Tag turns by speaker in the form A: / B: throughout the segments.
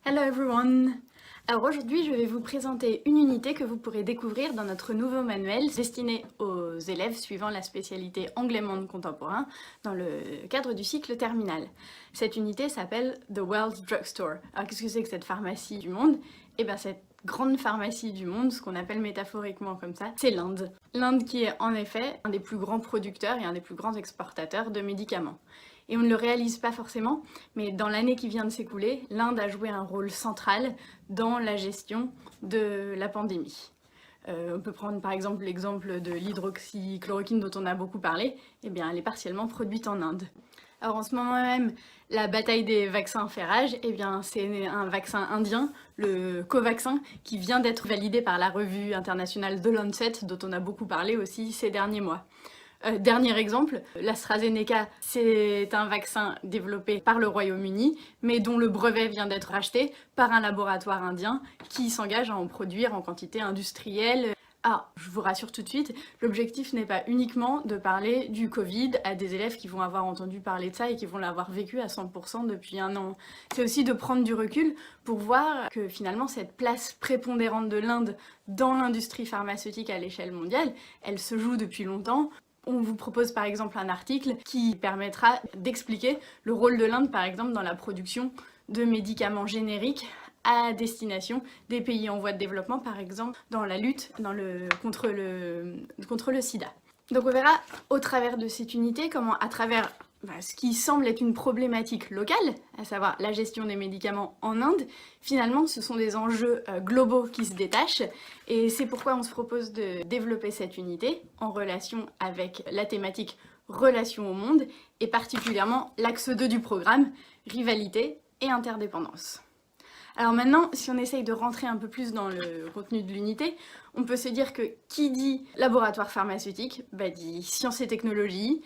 A: Hello everyone! Alors aujourd'hui, je vais vous présenter une unité que vous pourrez découvrir dans notre nouveau manuel destiné aux élèves suivant la spécialité anglais-monde contemporain dans le cadre du cycle terminal. Cette unité s'appelle The World Drugstore. Alors qu'est-ce que c'est que cette pharmacie du monde? Eh bien cette grande pharmacie du monde, ce qu'on appelle métaphoriquement comme ça, c'est l'Inde. L'Inde qui est en effet un des plus grands producteurs et un des plus grands exportateurs de médicaments. Et on ne le réalise pas forcément, mais dans l'année qui vient de s'écouler, l'Inde a joué un rôle central dans la gestion de la pandémie. On peut prendre par exemple l'exemple de l'hydroxychloroquine dont on a beaucoup parlé, eh bien elle est partiellement produite en Inde. Alors en ce moment même, la bataille des vaccins fait rage, eh bien c'est un vaccin indien, le Covaxin, qui vient d'être validé par la revue internationale The Lancet, dont on a beaucoup parlé aussi ces derniers mois. Dernier exemple, l'AstraZeneca, c'est un vaccin développé par le Royaume-Uni, mais dont le brevet vient d'être racheté par un laboratoire indien qui s'engage à en produire en quantité industrielle. Ah, je vous rassure tout de suite, l'objectif n'est pas uniquement de parler du Covid à des élèves qui vont avoir entendu parler de ça et qui vont l'avoir vécu à 100% depuis un an. C'est aussi de prendre du recul pour voir que finalement cette place prépondérante de l'Inde dans l'industrie pharmaceutique à l'échelle mondiale, elle se joue depuis longtemps. On vous propose par exemple un article qui permettra d'expliquer le rôle de l'Inde par exemple dans la production de médicaments génériques à destination des pays en voie de développement, par exemple dans la lutte contre le sida. Donc on verra au travers de cette unité comment à travers ce qui semble être une problématique locale, à savoir la gestion des médicaments en Inde, finalement ce sont des enjeux globaux qui se détachent, et c'est pourquoi on se propose de développer cette unité en relation avec la thématique relation au monde, et particulièrement l'axe 2 du programme, rivalité et interdépendance. Alors maintenant, si on essaye de rentrer un peu plus dans le contenu de l'unité, on peut se dire que qui dit laboratoire pharmaceutique, dit sciences et technologies,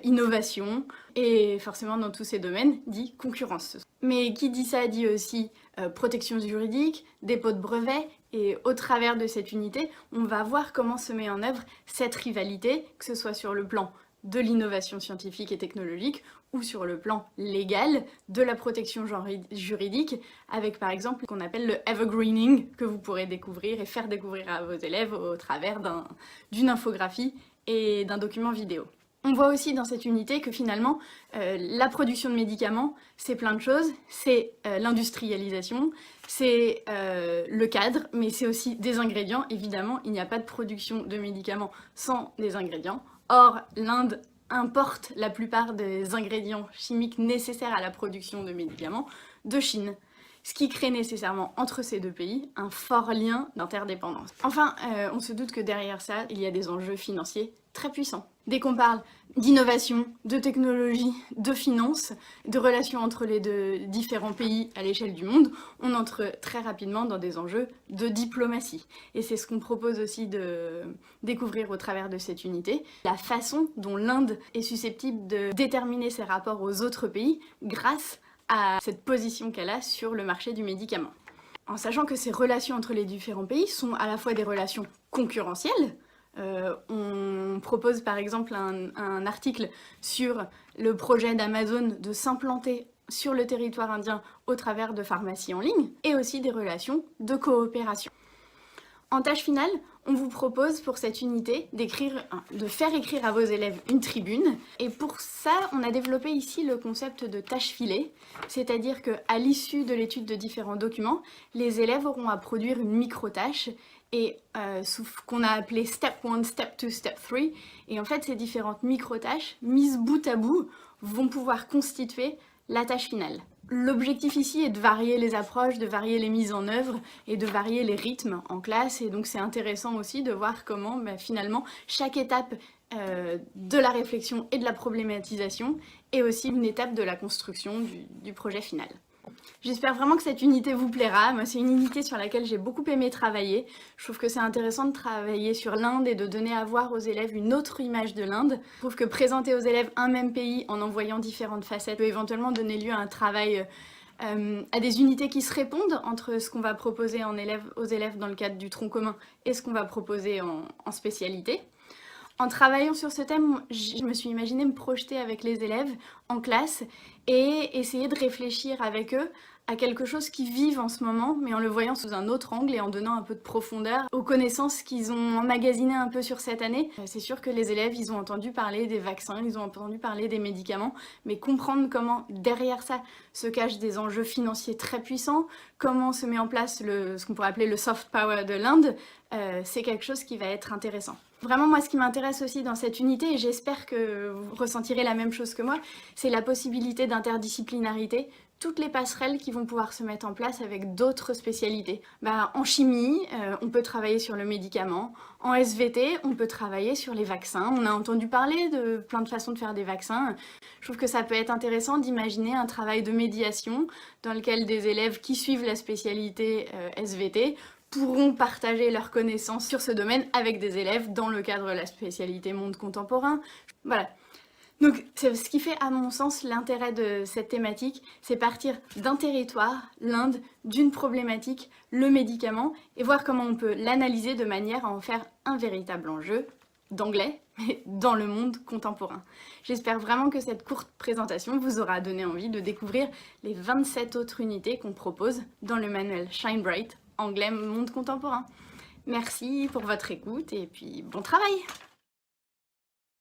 A: innovation, et forcément dans tous ces domaines, dit concurrence. Mais qui dit ça dit aussi protection juridique, dépôt de brevets, et au travers de cette unité, on va voir comment se met en œuvre cette rivalité, que ce soit sur le plan de l'innovation scientifique et technologique ou sur le plan légal de la protection juridique avec par exemple ce qu'on appelle le evergreening que vous pourrez découvrir et faire découvrir à vos élèves au travers d'une infographie et d'un document vidéo. On voit aussi dans cette unité que finalement, la production de médicaments, c'est plein de choses. C'est l'industrialisation, c'est le cadre, mais c'est aussi des ingrédients. Évidemment, il n'y a pas de production de médicaments sans des ingrédients. Or, l'Inde importe la plupart des ingrédients chimiques nécessaires à la production de médicaments de Chine. Ce qui crée nécessairement entre ces deux pays un fort lien d'interdépendance. Enfin, on se doute que derrière ça, il y a des enjeux financiers très puissants. Dès qu'on parle d'innovation, de technologie, de finance, de relations entre les deux différents pays à l'échelle du monde, on entre très rapidement dans des enjeux de diplomatie. Et c'est ce qu'on propose aussi de découvrir au travers de cette unité, la façon dont l'Inde est susceptible de déterminer ses rapports aux autres pays grâce à cette position qu'elle a sur le marché du médicament. En sachant que ces relations entre les différents pays sont à la fois des relations concurrentielles, on propose par exemple un article sur le projet d'Amazon de s'implanter sur le territoire indien au travers de pharmacies en ligne, et aussi des relations de coopération. En tâche finale, on vous propose pour cette unité de faire écrire à vos élèves une tribune. Et pour ça, on a développé ici le concept de tâche filée, c'est-à-dire qu'à l'issue de l'étude de différents documents, les élèves auront à produire une micro-tâche et qu'on a appelé Step 1, Step 2, Step 3. Et en fait, ces différentes micro-tâches, mises bout à bout, vont pouvoir constituer la tâche finale. L'objectif ici est de varier les approches, de varier les mises en œuvre et de varier les rythmes en classe, et donc c'est intéressant aussi de voir comment finalement chaque étape de la réflexion et de la problématisation est aussi une étape de la construction du projet final. J'espère vraiment que cette unité vous plaira. Moi, c'est une unité sur laquelle j'ai beaucoup aimé travailler. Je trouve que c'est intéressant de travailler sur l'Inde et de donner à voir aux élèves une autre image de l'Inde. Je trouve que présenter aux élèves un même pays en voyant différentes facettes peut éventuellement donner lieu à un travail à des unités qui se répondent entre ce qu'on va proposer aux élèves dans le cadre du tronc commun et ce qu'on va proposer en spécialité. En travaillant sur ce thème, je me suis imaginée me projeter avec les élèves en classe et essayer de réfléchir avec eux à quelque chose qu'ils vivent en ce moment, mais en le voyant sous un autre angle et en donnant un peu de profondeur aux connaissances qu'ils ont emmagasinées un peu sur cette année. C'est sûr que les élèves, ils ont entendu parler des vaccins, ils ont entendu parler des médicaments, mais comprendre comment derrière ça se cachent des enjeux financiers très puissants, comment se met en place ce qu'on pourrait appeler le soft power de l'Inde, c'est quelque chose qui va être intéressant. Vraiment, moi, ce qui m'intéresse aussi dans cette unité, et j'espère que vous ressentirez la même chose que moi, c'est la possibilité d'interdisciplinarité, toutes les passerelles qui vont pouvoir se mettre en place avec d'autres spécialités. En chimie, on peut travailler sur le médicament. En SVT, on peut travailler sur les vaccins. On a entendu parler de plein de façons de faire des vaccins. Je trouve que ça peut être intéressant d'imaginer un travail de médiation dans lequel des élèves qui suivent la spécialité SVT pourront partager leurs connaissances sur ce domaine avec des élèves dans le cadre de la spécialité monde contemporain. Voilà. Donc, ce qui fait, à mon sens, l'intérêt de cette thématique, c'est partir d'un territoire, l'Inde, d'une problématique, le médicament, et voir comment on peut l'analyser de manière à en faire un véritable enjeu d'anglais, mais dans le monde contemporain. J'espère vraiment que cette courte présentation vous aura donné envie de découvrir les 27 autres unités qu'on propose dans le manuel Shine Bright, anglais monde contemporain. Merci pour votre écoute et puis bon travail!